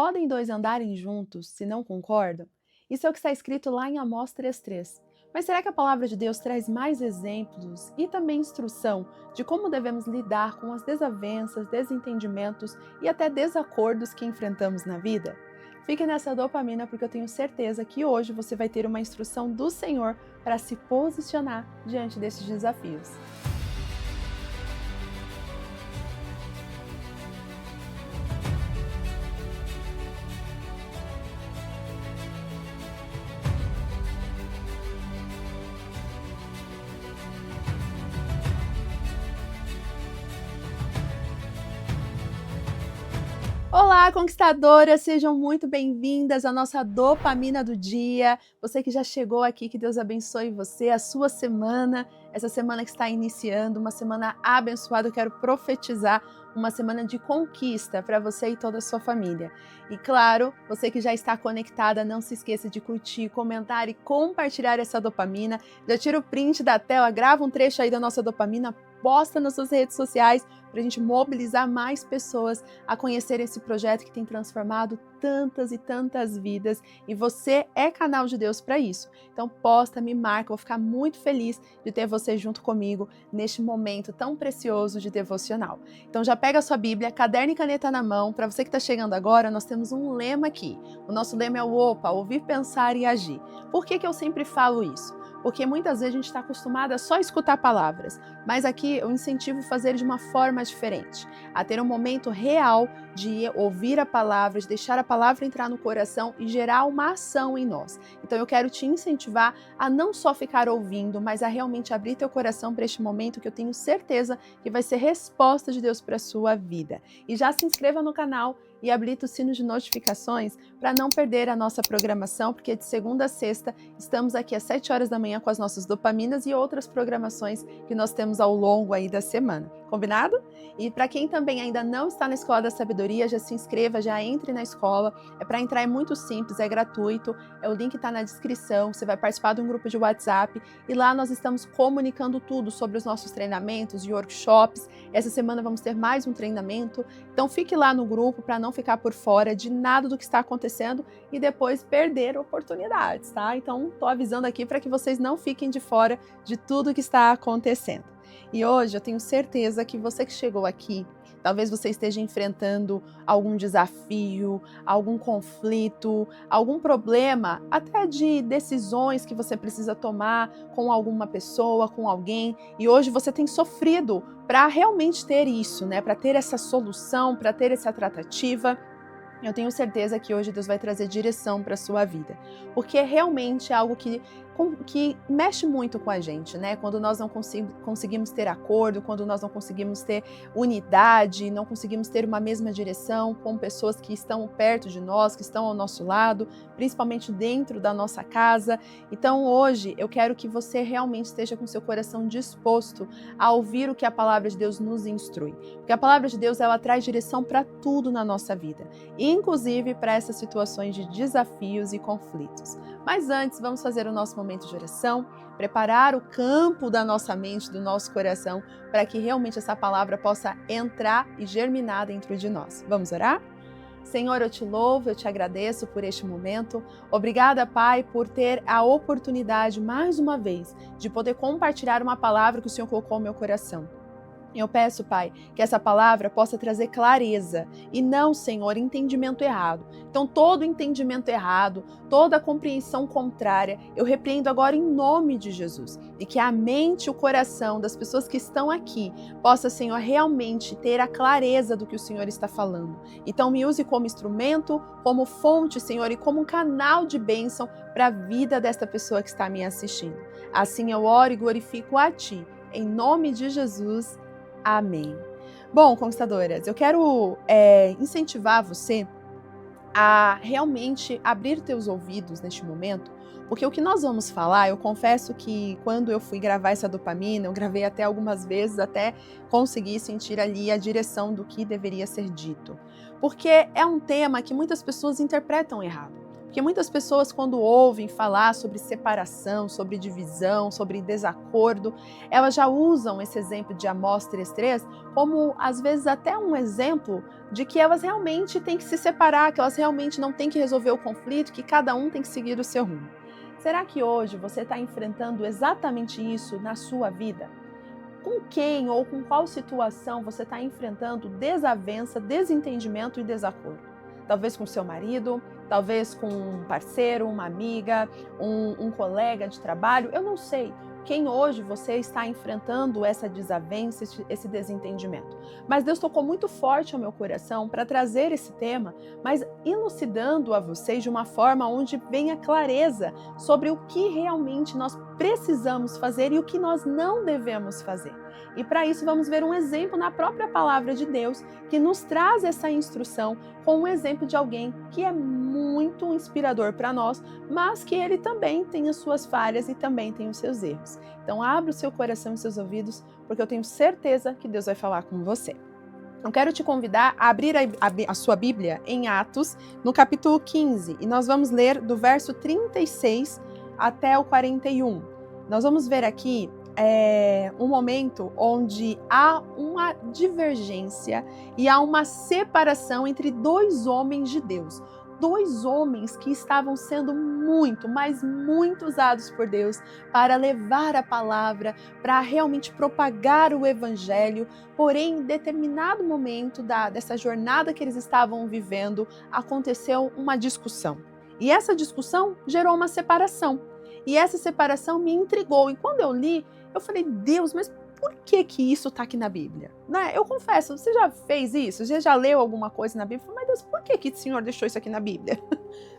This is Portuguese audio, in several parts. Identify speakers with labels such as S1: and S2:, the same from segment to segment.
S1: Podem dois andarem juntos se não concordam? Isso é o que está escrito lá em Amós 3:3. Mas será que a palavra de Deus traz mais exemplos e também instrução de como devemos lidar com as desavenças, desentendimentos e até desacordos que enfrentamos na vida? Fique nessa dopamina porque eu tenho certeza que hoje você vai ter uma instrução do Senhor para se posicionar diante desses desafios. Olá, conquistadoras! Sejam muito bem-vindas à nossa dopamina do dia. Você que já chegou aqui, que Deus abençoe você, a sua semana, essa semana que está iniciando, uma semana abençoada. Eu quero profetizar uma semana de conquista para você e toda a sua família. E claro, você que já está conectada, não se esqueça de curtir, comentar e compartilhar essa dopamina. Já tira o print da tela, grava um trecho aí da nossa dopamina, posta nas suas redes sociais para a gente mobilizar mais pessoas a conhecer esse projeto que tem transformado tantas e tantas vidas, e você é canal de Deus para isso. Então posta, me marca, vou ficar muito feliz de ter você junto comigo neste momento tão precioso de devocional. Então já pega a sua Bíblia, caderno e caneta na mão. Para você que está chegando agora, nós temos um lema aqui. O nosso lema é o OPA, ouvir, pensar e agir. Por que eu sempre falo isso? Porque muitas vezes a gente está acostumada a só escutar palavras, mas aqui eu incentivo fazer de uma forma diferente, a ter um momento real de ouvir a palavra, de deixar a palavra entrar no coração e gerar uma ação em nós. Então eu quero te incentivar a não só ficar ouvindo, mas a realmente abrir teu coração para este momento que eu tenho certeza que vai ser resposta de Deus para a sua vida. E já se inscreva no canal e habilita o sino de notificações para não perder a nossa programação, porque de segunda a sexta estamos aqui às 7 horas da manhã com as nossas dopaminas e outras programações que nós temos ao longo aí da semana. Combinado? E para quem também ainda não está na Escola da Sabedoria, já se inscreva, já entre na escola. Para entrar é muito simples, é gratuito, o link está na descrição, você vai participar de um grupo de WhatsApp e lá nós estamos comunicando tudo sobre os nossos treinamentos e workshops. Essa semana vamos ter mais um treinamento, então fique lá no grupo para não ficar por fora de nada do que está acontecendo e depois perder oportunidades, tá? Então estou avisando aqui para que vocês não fiquem de fora de tudo que está acontecendo. E hoje eu tenho certeza que você que chegou aqui, talvez você esteja enfrentando algum desafio, algum conflito, algum problema, até de decisões que você precisa tomar com alguma pessoa, com alguém, e hoje você tem sofrido para realmente ter isso, né? Para ter essa solução, para ter essa tratativa. Eu tenho certeza que hoje Deus vai trazer direção para a sua vida, porque é realmente algo que mexe muito com a gente, né? Quando nós não conseguimos ter acordo, quando nós não conseguimos ter unidade, não conseguimos ter uma mesma direção com pessoas que estão perto de nós, que estão ao nosso lado, principalmente dentro da nossa casa. Então hoje eu quero que você realmente esteja com seu coração disposto a ouvir o que a palavra de Deus nos instrui, porque a palavra de Deus ela traz direção para tudo na nossa vida, inclusive para essas situações de desafios e conflitos. Mas antes, vamos fazer o nosso momento de oração, preparar o campo da nossa mente, do nosso coração, para que realmente essa palavra possa entrar e germinar dentro de nós. Vamos orar? Senhor, eu te louvo, eu te agradeço por este momento. Obrigada, Pai, por ter a oportunidade, mais uma vez, de poder compartilhar uma palavra que o Senhor colocou no meu coração. Eu peço, Pai, que essa palavra possa trazer clareza e não, Senhor, entendimento errado. Então, todo entendimento errado, toda compreensão contrária, eu repreendo agora em nome de Jesus. E que a mente e o coração das pessoas que estão aqui possa, Senhor, realmente ter a clareza do que o Senhor está falando. Então, me use como instrumento, como fonte, Senhor, e como um canal de bênção para a vida desta pessoa que está me assistindo. Assim eu oro e glorifico a Ti. Em nome de Jesus. Amém. Bom, conquistadoras, eu quero incentivar você a realmente abrir teus ouvidos neste momento, porque o que nós vamos falar, eu confesso que quando eu fui gravar essa dopamina, eu gravei até algumas vezes até conseguir sentir ali a direção do que deveria ser dito. Porque é um tema que muitas pessoas interpretam errado. Porque muitas pessoas, quando ouvem falar sobre separação, sobre divisão, sobre desacordo, elas já usam esse exemplo de Amós 3:3 como, às vezes, até um exemplo de que elas realmente têm que se separar, que elas realmente não têm que resolver o conflito, que cada um tem que seguir o seu rumo. Será que hoje você está enfrentando exatamente isso na sua vida? Com quem ou com qual situação você está enfrentando desavença, desentendimento e desacordo? Talvez com seu marido, talvez com um parceiro, uma amiga, um colega de trabalho, eu não sei. Quem hoje você está enfrentando essa desavença, esse desentendimento. Mas Deus tocou muito forte ao meu coração para trazer esse tema, mas elucidando a vocês de uma forma onde venha clareza sobre o que realmente nós precisamos fazer e o que nós não devemos fazer. E para isso vamos ver um exemplo na própria palavra de Deus que nos traz essa instrução com um exemplo de alguém que é muito inspirador para nós, mas que ele também tem as suas falhas e também tem os seus erros. Então abra o seu coração e seus ouvidos, porque eu tenho certeza que Deus vai falar com você. Eu quero te convidar a abrir a sua Bíblia em Atos, no capítulo 15, e nós vamos ler do verso 36 até o 41. Nós vamos ver aqui um momento onde há uma divergência e há uma separação entre dois homens de Deus. Dois homens que estavam sendo muito, mas muito usados por Deus para levar a palavra, para realmente propagar o evangelho. Porém, em determinado momento dessa jornada que eles estavam vivendo, aconteceu uma discussão. E essa discussão gerou uma separação. E essa separação me intrigou. E quando eu li, eu falei, Deus, mas por que isso está aqui na Bíblia? Né? Eu confesso, você já fez isso? Você já leu alguma coisa na Bíblia? Eu falei, mas Deus, por que o Senhor deixou isso aqui na Bíblia?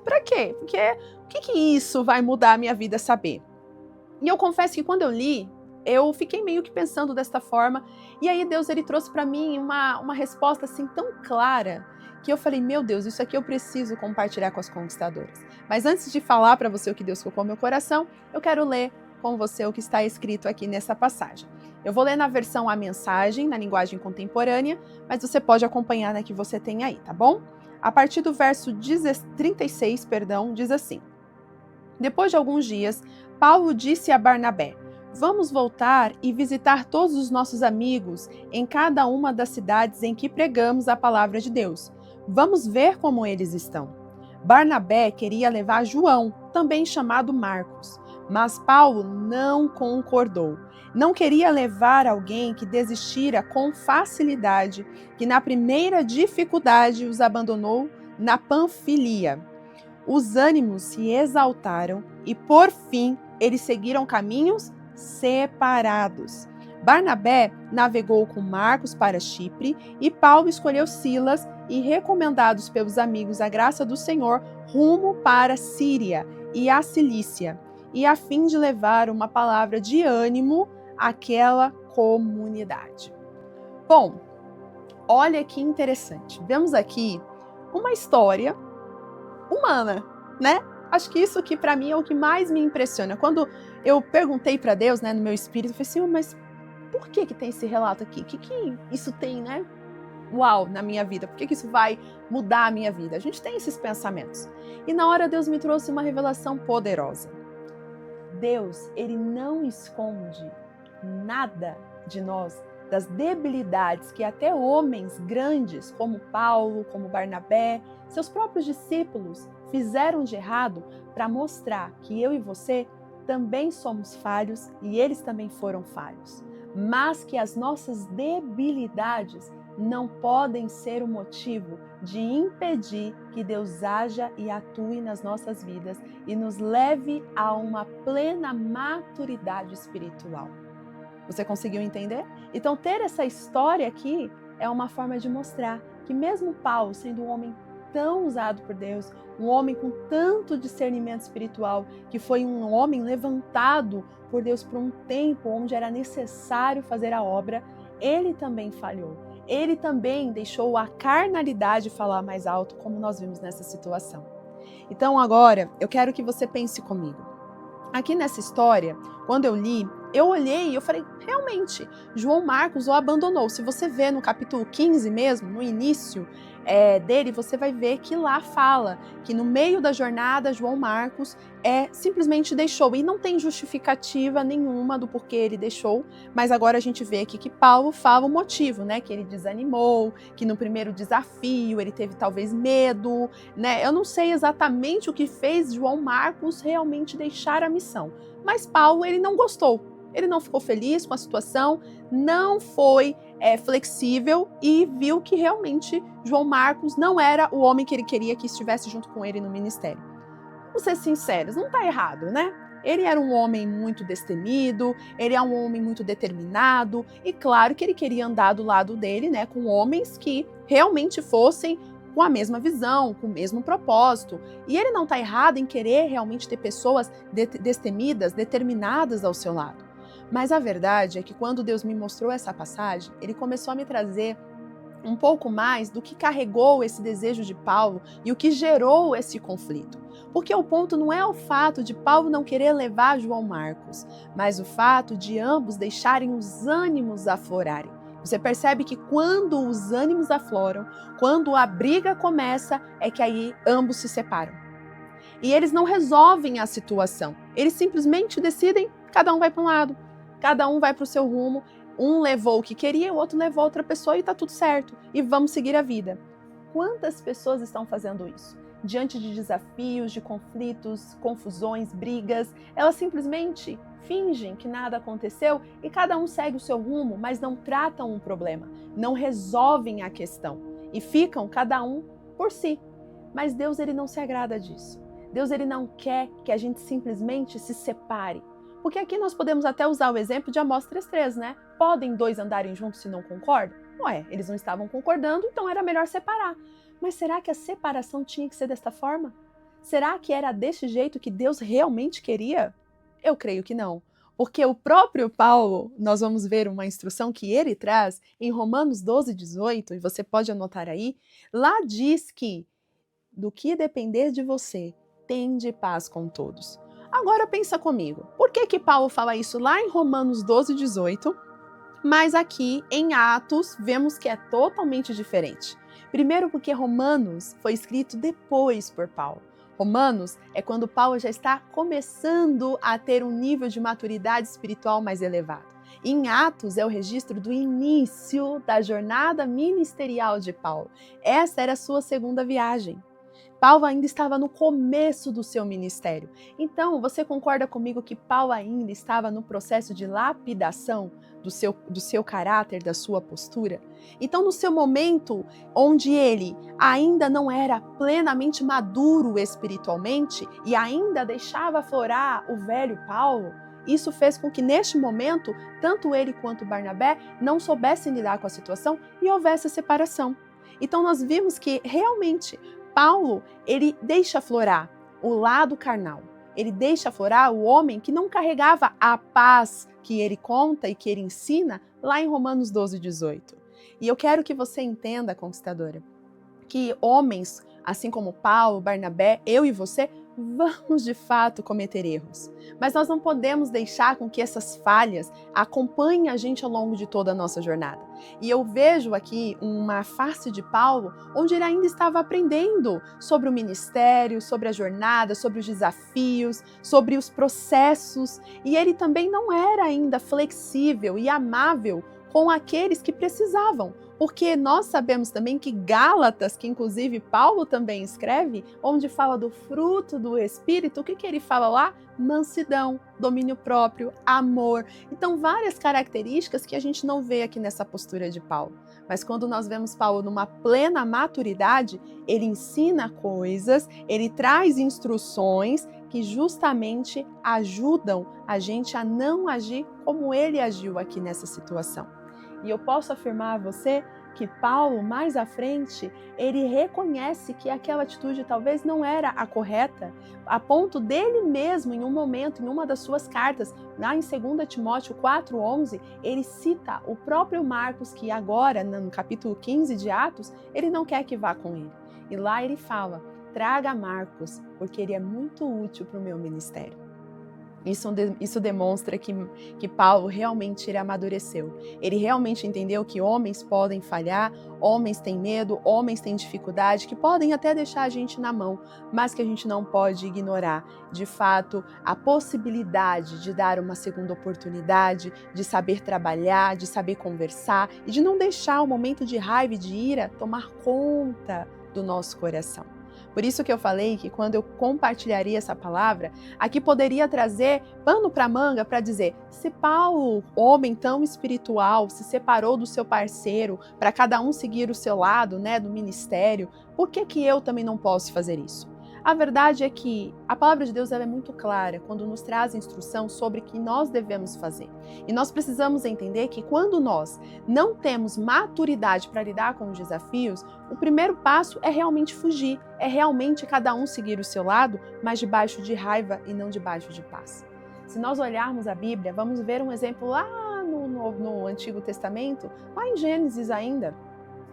S1: Para quê? Porque o que isso vai mudar a minha vida saber? E eu confesso que quando eu li, eu fiquei meio que pensando desta forma. E aí Deus, ele trouxe para mim uma resposta assim tão clara, que eu falei, meu Deus, isso aqui eu preciso compartilhar com as conquistadoras. Mas antes de falar para você o que Deus colocou no meu coração, eu quero ler com você o que está escrito aqui nessa passagem. Eu vou ler na versão A Mensagem, na linguagem contemporânea, mas você pode acompanhar na que você tem aí, tá bom? A partir do verso 36, diz assim: Depois de alguns dias, Paulo disse a Barnabé, vamos voltar e visitar todos os nossos amigos em cada uma das cidades em que pregamos a palavra de Deus. Vamos ver como eles estão. Barnabé queria levar João, também chamado Marcos, mas Paulo não concordou. Não queria levar alguém que desistira com facilidade, que na primeira dificuldade os abandonou na Panfilia. Os ânimos se exaltaram e, por fim, eles seguiram caminhos separados. Barnabé navegou com Marcos para Chipre e Paulo escolheu Silas e, recomendados pelos amigos à graça do Senhor, rumo para Síria e a Cilícia, e a fim de levar uma palavra de ânimo àquela comunidade. Bom, olha que interessante. Vemos aqui uma história humana, né? Acho que isso que para mim é o que mais me impressiona. Quando eu perguntei para Deus, né, no meu espírito, eu falei, Senhor, mas por que tem esse relato aqui? O que isso tem, né? Uau, na minha vida. Por que isso vai mudar a minha vida? A gente tem esses pensamentos. E na hora Deus me trouxe uma revelação poderosa. Deus, ele não esconde nada de nós, das debilidades que até homens grandes, como Paulo, como Barnabé, seus próprios discípulos, fizeram de errado para mostrar que eu e você também somos falhos e eles também foram falhos. Mas que as nossas debilidades não podem ser o motivo de impedir que Deus haja e atue nas nossas vidas e nos leve a uma plena maturidade espiritual. Você conseguiu entender? Então, ter essa história aqui é uma forma de mostrar que mesmo Paulo, sendo um homem tão usado por Deus, um homem com tanto discernimento espiritual, que foi um homem levantado por Deus por um tempo onde era necessário fazer a obra, ele também falhou. Ele também deixou a carnalidade falar mais alto, como nós vimos nessa situação. Então agora, eu quero que você pense comigo. Aqui nessa história, quando eu li, eu olhei e eu falei, realmente, João Marcos o abandonou. Se você vê no capítulo 15 mesmo, no início, dele, você vai ver que lá fala que no meio da jornada, João Marcos simplesmente deixou, e não tem justificativa nenhuma do porquê ele deixou, mas agora a gente vê aqui que Paulo fala o motivo, né, que ele desanimou, que no primeiro desafio ele teve talvez medo, né, eu não sei exatamente o que fez João Marcos realmente deixar a missão, mas Paulo, ele não gostou, ele não ficou feliz com a situação, não foi flexível e viu que realmente João Marcos não era o homem que ele queria que estivesse junto com ele no ministério. Vamos ser sinceros, não está errado, né? Ele era um homem muito destemido, ele é um homem muito determinado, e claro que ele queria andar do lado dele, né, com homens que realmente fossem com a mesma visão, com o mesmo propósito. E ele não está errado em querer realmente ter pessoas destemidas, determinadas ao seu lado. Mas a verdade é que quando Deus me mostrou essa passagem, ele começou a me trazer um pouco mais do que carregou esse desejo de Paulo e o que gerou esse conflito. Porque o ponto não é o fato de Paulo não querer levar João Marcos, mas o fato de ambos deixarem os ânimos aflorarem. Você percebe que quando os ânimos afloram, quando a briga começa, é que aí ambos se separam. E eles não resolvem a situação, eles simplesmente decidem, cada um vai para um lado. Cada um vai para o seu rumo, um levou o que queria, o outro levou outra pessoa e está tudo certo. E vamos seguir a vida. Quantas pessoas estão fazendo isso? Diante de desafios, de conflitos, confusões, brigas, elas simplesmente fingem que nada aconteceu e cada um segue o seu rumo, mas não tratam o problema, não resolvem a questão e ficam cada um por si. Mas Deus, ele não se agrada disso. Deus, ele não quer que a gente simplesmente se separe. Porque aqui nós podemos até usar o exemplo de Amós 3:3, né? Podem dois andarem juntos se não concordam? Ué, eles não estavam concordando, então era melhor separar. Mas será que a separação tinha que ser desta forma? Será que era desse jeito que Deus realmente queria? Eu creio que não. Porque o próprio Paulo, nós vamos ver uma instrução que ele traz em Romanos 12:18, e você pode anotar aí, lá diz que, do que depender de você, tende paz com todos. Agora pensa comigo, por que Paulo fala isso lá em Romanos 12:18, mas aqui em Atos vemos que é totalmente diferente? Primeiro porque Romanos foi escrito depois por Paulo. Romanos é quando Paulo já está começando a ter um nível de maturidade espiritual mais elevado. E em Atos é o registro do início da jornada ministerial de Paulo. Essa era a sua segunda viagem. Paulo ainda estava no começo do seu ministério. Então, você concorda comigo que Paulo ainda estava no processo de lapidação do seu caráter, da sua postura? Então, no seu momento onde ele ainda não era plenamente maduro espiritualmente e ainda deixava aflorar o velho Paulo, isso fez com que neste momento, tanto ele quanto Barnabé não soubessem lidar com a situação e houvesse a separação. Então, nós vimos que realmente Paulo, ele deixa aflorar o lado carnal, ele deixa aflorar o homem que não carregava a paz que ele conta e que ele ensina lá em Romanos 12:18. E eu quero que você entenda, conquistadora, que homens, assim como Paulo, Barnabé, eu e você, vamos de fato cometer erros. Mas nós não podemos deixar com que essas falhas acompanhem a gente ao longo de toda a nossa jornada. E eu vejo aqui uma face de Paulo onde ele ainda estava aprendendo sobre o ministério, sobre a jornada, sobre os desafios, sobre os processos. E ele também não era ainda flexível e amável com aqueles que precisavam. Porque nós sabemos também que Gálatas, que inclusive Paulo também escreve, onde fala do fruto do Espírito, o que ele fala lá? Mansidão, domínio próprio, amor. Então, várias características que a gente não vê aqui nessa postura de Paulo. Mas quando nós vemos Paulo numa plena maturidade, ele ensina coisas, ele traz instruções que justamente ajudam a gente a não agir como ele agiu aqui nessa situação. E eu posso afirmar a você que Paulo, mais à frente, ele reconhece que aquela atitude talvez não era a correta, a ponto dele mesmo, em um momento, em uma das suas cartas, lá em 2 Timóteo 4:11, ele cita o próprio Marcos, que agora, no capítulo 15 de Atos, ele não quer que vá com ele. E lá ele fala, traga Marcos, porque ele é muito útil para o meu ministério. Isso demonstra que Paulo realmente ele amadureceu. Ele realmente entendeu que homens podem falhar, homens têm medo, homens têm dificuldade, que podem até deixar a gente na mão, mas que a gente não pode ignorar, de fato, a possibilidade de dar uma segunda oportunidade, de saber trabalhar, de saber conversar e de não deixar o momento de raiva e de ira tomar conta do nosso coração. Por isso que eu falei que quando eu compartilharia essa palavra, aqui poderia trazer pano para manga para dizer, se Paulo, homem tão espiritual, se separou do seu parceiro para cada um seguir o seu lado, né, do ministério, por que eu também não posso fazer isso? A verdade é que a palavra de Deus ela é muito clara quando nos traz instrução sobre o que nós devemos fazer. E nós precisamos entender que quando nós não temos maturidade para lidar com os desafios, o primeiro passo é realmente fugir, é realmente cada um seguir o seu lado, mas debaixo de raiva e não debaixo de paz. Se nós olharmos a Bíblia, vamos ver um exemplo lá no Antigo Testamento, lá em Gênesis ainda.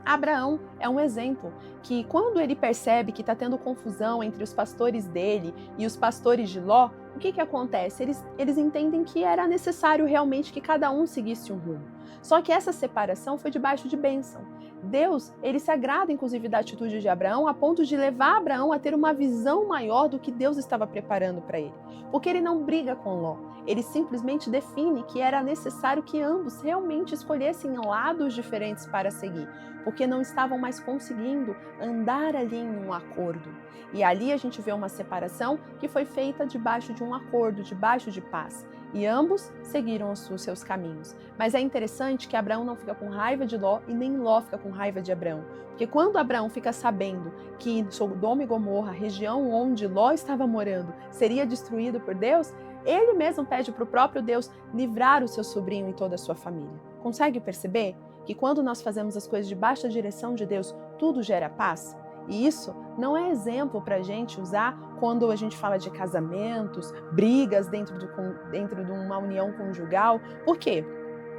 S1: Abraão é um exemplo que quando ele percebe que está tendo confusão entre os pastores dele e os pastores de Ló, o que acontece? Eles entendem que era necessário realmente que cada um seguisse um rumo. Só que essa separação foi debaixo de bênção. Deus, ele se agrada inclusive da atitude de Abraão a ponto de levar Abraão a ter uma visão maior do que Deus estava preparando para ele. Porque ele não briga com Ló, ele simplesmente define que era necessário que ambos realmente escolhessem lados diferentes para seguir, porque não estavam mais conseguindo andar ali em um acordo. E ali a gente vê uma separação que foi feita debaixo de um acordo, debaixo de paz. E ambos seguiram os seus caminhos. Mas é interessante que Abraão não fica com raiva de Ló e nem Ló fica com raiva de Abraão. Porque quando Abraão fica sabendo que Sodoma e Gomorra, a região onde Ló estava morando, seria destruído por Deus, ele mesmo pede para o próprio Deus livrar o seu sobrinho e toda a sua família. Consegue perceber que quando nós fazemos as coisas debaixo da direção de Deus, tudo gera paz? E isso não é exemplo para a gente usar quando a gente fala de casamentos, brigas dentro de uma união conjugal. Por quê?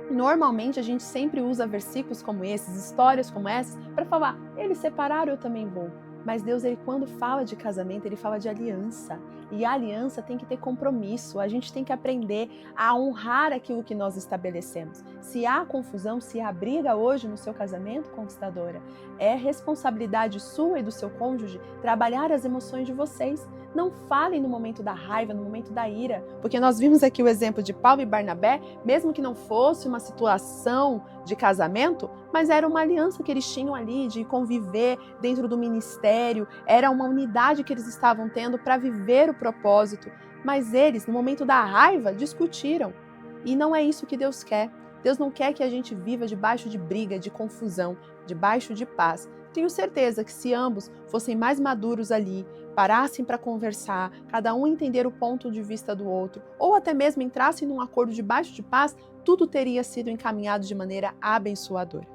S1: Normalmente a gente sempre usa versículos como esses, histórias como essas, para falar, eles separaram, eu também vou. Mas Deus, ele quando fala de casamento, ele fala de aliança. E a aliança tem que ter compromisso. A gente tem que aprender a honrar aquilo que nós estabelecemos. Se há confusão, se há briga hoje no seu casamento, conquistadora, é responsabilidade sua e do seu cônjuge trabalhar as emoções de vocês. Não falem no momento da raiva, no momento da ira. Porque nós vimos aqui o exemplo de Paulo e Barnabé, mesmo que não fosse uma situação de casamento, mas era uma aliança que eles tinham ali de conviver dentro do ministério, era uma unidade que eles estavam tendo para viver o propósito. Mas eles, no momento da raiva, discutiram. E não é isso que Deus quer. Deus não quer que a gente viva debaixo de briga, de confusão, debaixo de paz. Tenho certeza que se ambos fossem mais maduros ali, parassem para conversar, cada um entender o ponto de vista do outro, ou até mesmo entrassem num acordo debaixo de paz, tudo teria sido encaminhado de maneira abençoadora.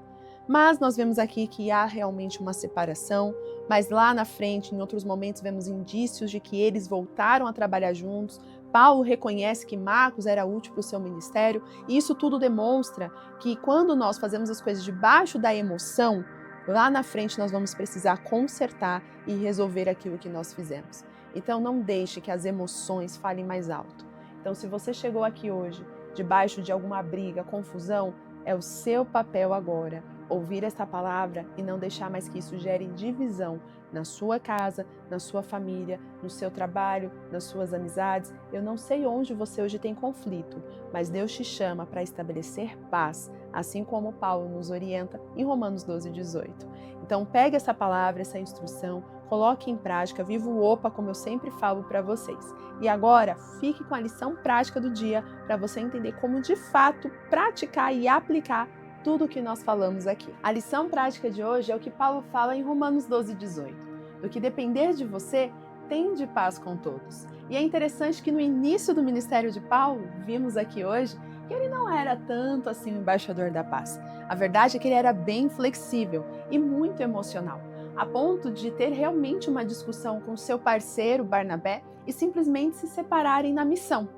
S1: Mas nós vemos aqui que há realmente uma separação, mas lá na frente, em outros momentos, vemos indícios de que eles voltaram a trabalhar juntos. Paulo reconhece que Marcos era útil para o seu ministério, e isso tudo demonstra que quando nós fazemos as coisas debaixo da emoção, lá na frente nós vamos precisar consertar e resolver aquilo que nós fizemos. Então não deixe que as emoções falem mais alto. Então se você chegou aqui hoje debaixo de alguma briga, confusão, é o seu papel agora ouvir esta palavra e não deixar mais que isso gere divisão na sua casa, na sua família, no seu trabalho, nas suas amizades. Eu não sei onde você hoje tem conflito, mas Deus te chama para estabelecer paz, assim como Paulo nos orienta em Romanos 12:18. Então pegue essa palavra, essa instrução, coloque em prática, viva o OPA como eu sempre falo para vocês. E agora, fique com a lição prática do dia para você entender como de fato praticar e aplicar tudo o que nós falamos aqui. A lição prática de hoje é o que Paulo fala em Romanos 12:18. Do que depender de você, tende paz com todos. E é interessante que no início do ministério de Paulo, vimos aqui hoje, que ele não era tanto assim o embaixador da paz. A verdade é que ele era bem flexível e muito emocional, a ponto de ter realmente uma discussão com seu parceiro Barnabé e simplesmente se separarem na missão.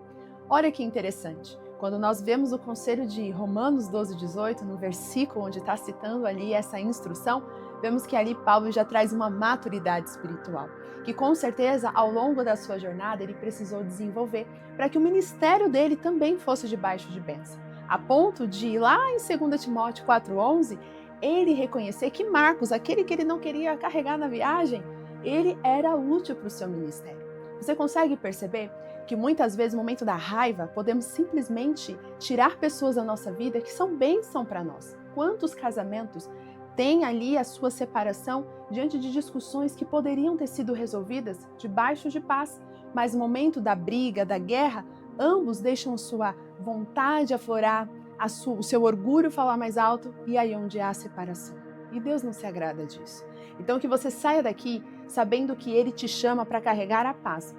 S1: Olha que interessante. Quando nós vemos o conselho de Romanos 12:18, no versículo onde está citando ali essa instrução, vemos que ali Paulo já traz uma maturidade espiritual, que com certeza ao longo da sua jornada ele precisou desenvolver para que o ministério dele também fosse debaixo de bênção, a ponto de lá em 2 Timóteo 4,11, ele reconhecer que Marcos, aquele que ele não queria carregar na viagem, ele era útil para o seu ministério. Você consegue perceber que muitas vezes no momento da raiva podemos simplesmente tirar pessoas da nossa vida que são bênção para nós? Quantos casamentos têm ali a sua separação diante de discussões que poderiam ter sido resolvidas debaixo de paz, mas no momento da briga, da guerra, ambos deixam sua vontade aflorar, o seu orgulho falar mais alto, e aí onde há separação. E Deus não se agrada disso. Então que você saia daqui sabendo que Ele te chama para carregar a paz.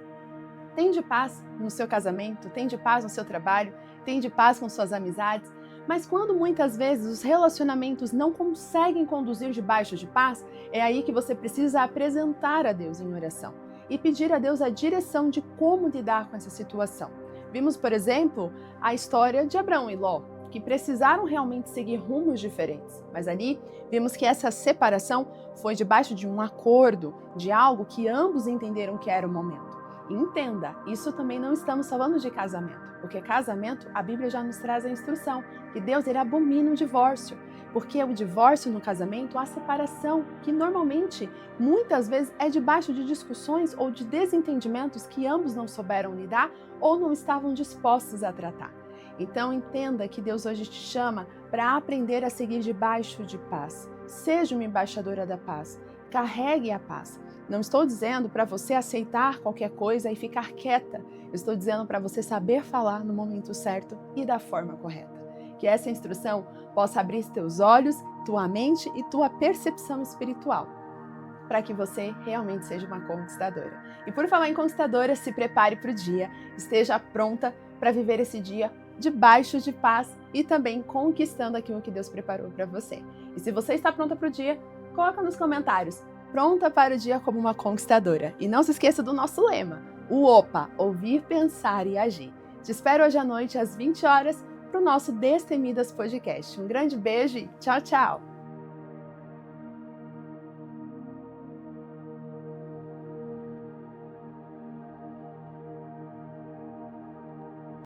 S1: Tem de paz no seu casamento, tem de paz no seu trabalho, tem de paz com suas amizades, mas quando muitas vezes os relacionamentos não conseguem conduzir debaixo de paz, é aí que você precisa apresentar a Deus em oração e pedir a Deus a direção de como lidar com essa situação. Vimos, por exemplo, a história de Abraão e Ló, que precisaram realmente seguir rumos diferentes, mas ali vimos que essa separação foi debaixo de um acordo, de algo que ambos entenderam que era o momento. E entenda, isso também não estamos falando de casamento, porque casamento, a Bíblia já nos traz a instrução que Deus ele abomina o divórcio, porque o divórcio no casamento, a separação, que normalmente, muitas vezes, é debaixo de discussões ou de desentendimentos que ambos não souberam lidar ou não estavam dispostos a tratar. Então entenda que Deus hoje te chama para aprender a seguir debaixo de paz. Seja uma embaixadora da paz, carregue a paz. Não estou dizendo para você aceitar qualquer coisa e ficar quieta. Eu estou dizendo para você saber falar no momento certo e da forma correta. Que essa instrução possa abrir teus olhos, tua mente e tua percepção espiritual, para que você realmente seja uma conquistadora. E por falar em conquistadora, se prepare para o dia, esteja pronta para viver esse dia debaixo de paz e também conquistando aquilo que Deus preparou para você. E se você está pronta para o dia, coloca nos comentários, pronta para o dia como uma conquistadora. E não se esqueça do nosso lema, o OPA, ouvir, pensar e agir. Te espero hoje à noite às 20 horas para o nosso Destemidas Podcast. Um grande beijo e tchau, tchau!